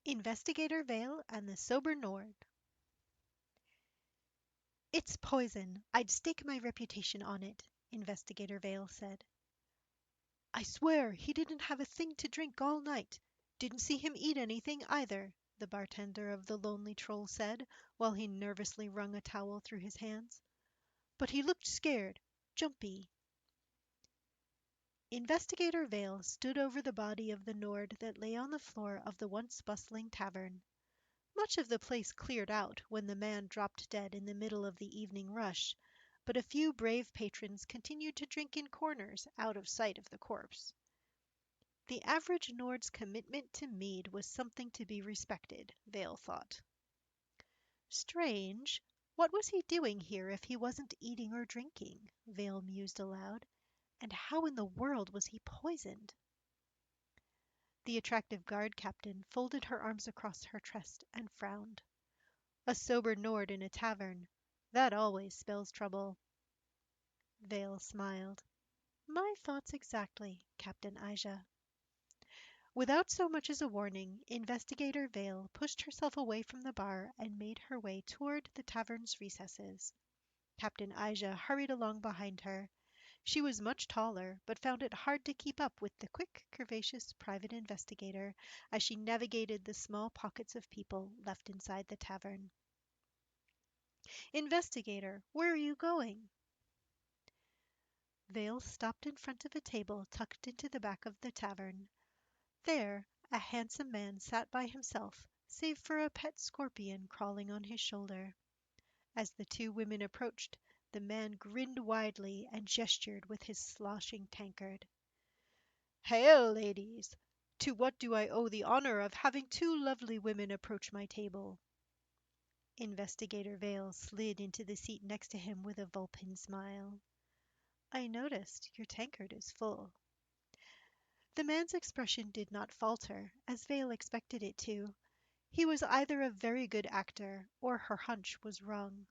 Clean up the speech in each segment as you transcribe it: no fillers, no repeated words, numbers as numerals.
Investigator Vale and the Sober Nord. "It's poison. I'd stake my reputation on it," Investigator Vale said. "I swear he didn't have a thing to drink all night. Didn't see him eat anything either," the bartender of the Lonely Troll said, while he nervously wrung a towel through his hands. "But he looked scared, jumpy." Investigator Vale stood over the body of the Nord that lay on the floor of the once bustling tavern. Much of the place cleared out when the man dropped dead in the middle of the evening rush, but a few brave patrons continued to drink in corners out of sight of the corpse. The average Nord's commitment to mead was something to be respected, Vale thought. Strange. What was he doing here if he wasn't eating or drinking? Vale mused aloud. And how in the world was he poisoned? The attractive guard captain folded her arms across her chest and frowned. A sober Nord in a tavern. That always spells trouble. Vale smiled. My thoughts exactly, Captain Aja. Without so much as a warning, Investigator Vale pushed herself away from the bar and made her way toward the tavern's recesses. Captain Aja hurried along behind her. She was much taller, but found it hard to keep up with the quick, curvaceous private investigator as she navigated the small pockets of people left inside the tavern. "Investigator, where are you going?" Vale stopped in front of a table tucked into the back of the tavern. There, a handsome man sat by himself, save for a pet scorpion crawling on his shoulder. As the two women approached, the man grinned widely and gestured with his sloshing tankard. "Hail, ladies! To what do I owe the honor of having two lovely women approach my table?" Investigator Vale slid into the seat next to him with a Vulpin smile. "I noticed your tankard is full." The man's expression did not falter, as Vale expected it to. He was either a very good actor, or her hunch was wrong.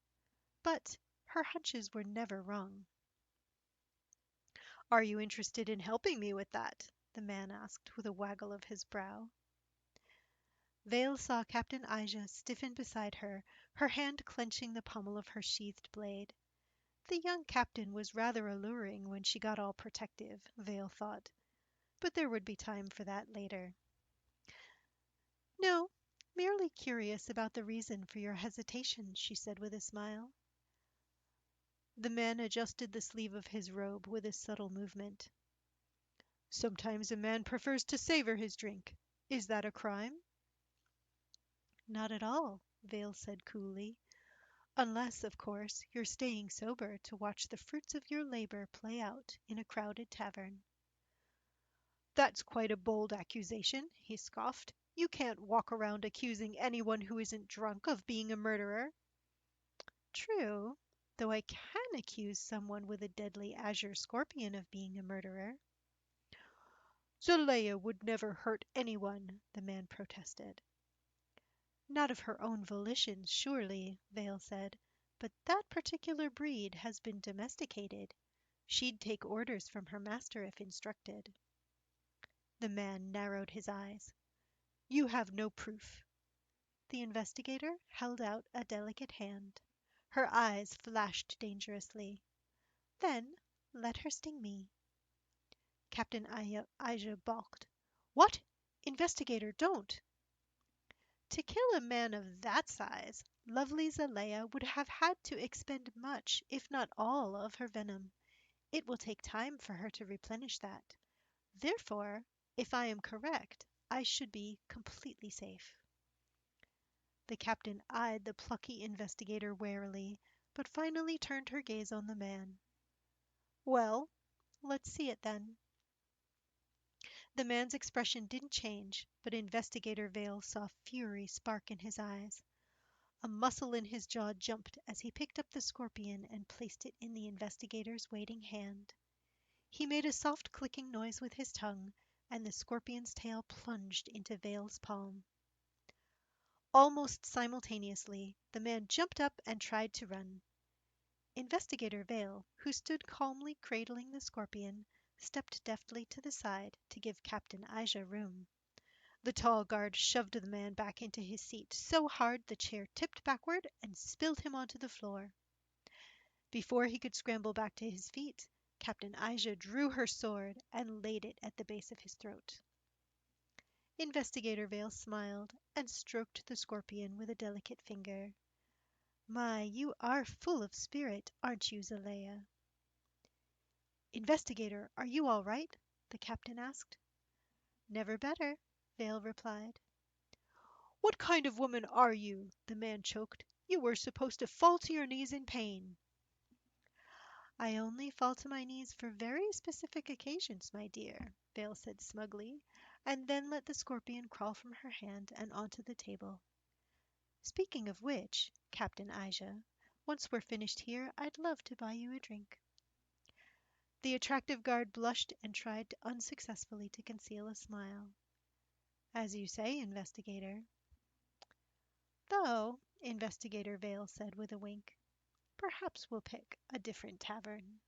But her hunches were never wrong. "Are you interested in helping me with that?" the man asked, with a waggle of his brow. Vale saw Captain Aja stiffen beside her, her hand clenching the pommel of her sheathed blade. The young captain was rather alluring when she got all protective, Vale thought. But there would be time for that later. "No, merely curious about the reason for your hesitation," she said with a smile. The man adjusted the sleeve of his robe with a subtle movement. "Sometimes a man prefers to savor his drink. Is that a crime?" "Not at all," Vale said coolly. "Unless, of course, you're staying sober to watch the fruits of your labor play out in a crowded tavern." "That's quite a bold accusation," he scoffed. "You can't walk around accusing anyone who isn't drunk of being a murderer." "True, though I can accuse someone with a deadly azure scorpion of being a murderer." "Zelaya would never hurt anyone," the man protested. "Not of her own volition, surely," Vale said. "But that particular breed has been domesticated. She'd take orders from her master if instructed." The man narrowed his eyes. "You have no proof." The investigator held out a delicate hand. Her eyes flashed dangerously. "Then let her sting me." Captain Aja balked. "What? Investigator, don't!" To kill a man of that size, lovely Zelaya would have had to expend much, if not all, of her venom. It will take time for her to replenish that. Therefore, if I am correct, I should be completely safe." The captain eyed the plucky investigator warily, but finally turned her gaze on the man. "Well, let's see it then." The man's expression didn't change, but Investigator Vale saw fury spark in his eyes. A muscle in his jaw jumped as he picked up the scorpion and placed it in the investigator's waiting hand. He made a soft clicking noise with his tongue, and the scorpion's tail plunged into Vale's palm. Almost simultaneously, the man jumped up and tried to run. Investigator Vale, who stood calmly cradling the scorpion, stepped deftly to the side to give Captain Aja room. The tall guard shoved the man back into his seat so hard the chair tipped backward and spilled him onto the floor. Before he could scramble back to his feet, Captain Aja drew her sword and laid it at the base of his throat. Investigator Vale smiled and stroked the scorpion with a delicate finger. My, you are full of spirit, aren't you, Zelaya? Investigator, are you all right? The captain asked. Never better, Vale replied. What kind of woman are you? The man choked. You were supposed to fall to your knees in pain. I only fall to my knees for very specific occasions, my dear, Vale said smugly, and then let the scorpion crawl from her hand and onto the table. Speaking of which, Captain Aja, once we're finished here, I'd love to buy you a drink. The attractive guard blushed and tried unsuccessfully to conceal a smile. As you say, Investigator. Though, Investigator Vale said with a wink, perhaps we'll pick a different tavern.